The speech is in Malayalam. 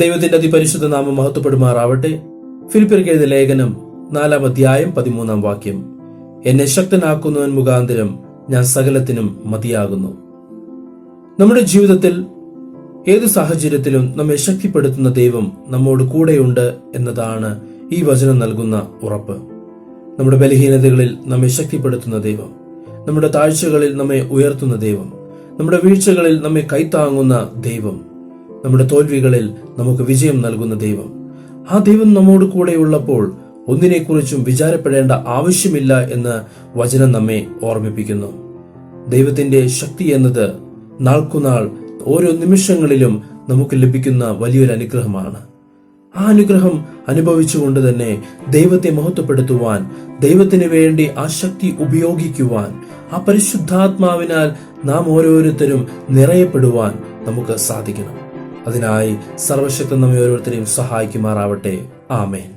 ദൈവത്തിന്റെ അതിപരിശുദ്ധ നാമം മഹത്വപ്പെടുമാറാവട്ടെ. ഫിലിപ്പിയർക്ക് എഴുതിയ ലേഖനം 4-ാം അധ്യായം 13-ാം വാക്യം. എന്നെ ശക്തനാക്കുന്നവൻ മുഖാന്തരം ഞാൻ സകലത്തിനും മതിയാകുന്നു. നമ്മുടെ ജീവിതത്തിൽ ഏതു സാഹചര്യത്തിലും നമ്മെ ശക്തിപ്പെടുത്തുന്ന ദൈവം നമ്മോട് കൂടെയുണ്ട് എന്നതാണ് ഈ വചനം നൽകുന്ന ഉറപ്പ്. നമ്മുടെ ബലഹീനതകളിൽ നമ്മെ ശക്തിപ്പെടുത്തുന്ന ദൈവം, നമ്മുടെ താഴ്ചകളിൽ നമ്മെ ഉയർത്തുന്ന ദൈവം, നമ്മുടെ വീഴ്ചകളിൽ നമ്മെ കൈത്താങ്ങുന്ന ദൈവം, നമ്മുടെ തോൽവികളിൽ നമുക്ക് വിജയം നൽകുന്ന ദൈവം. ആ ദൈവം നമ്മോട് കൂടെയുള്ളപ്പോൾ ഒന്നിനെക്കുറിച്ചും വിചാരപ്പെടേണ്ട ആവശ്യമില്ല എന്ന് വചനം നമ്മെ ഓർമ്മിപ്പിക്കുന്നു. ദൈവത്തിന്റെ ശക്തി എന്നത് നാൾക്കുനാൾ ഓരോ നിമിഷങ്ങളിലും നമുക്ക് ലഭിക്കുന്ന വലിയൊരു അനുഗ്രഹമാണ്. ആ അനുഗ്രഹം അനുഭവിച്ചുകൊണ്ട് തന്നെ ദൈവത്തെ മഹത്വപ്പെടുത്തുവാൻ, ദൈവത്തിന് വേണ്ടി ആ ശക്തി ഉപയോഗിക്കുവാൻ, ആ പരിശുദ്ധാത്മാവിനാൽ നാം ഓരോരുത്തരും നിറയപ്പെടുവാൻ നമുക്ക് സാധിക്കണം. അതിനായി സർവശക്തൻ നമ്മെ ഓരോരുത്തരെയും സഹായിക്കുമാറാവട്ടെ. ആമേൻ.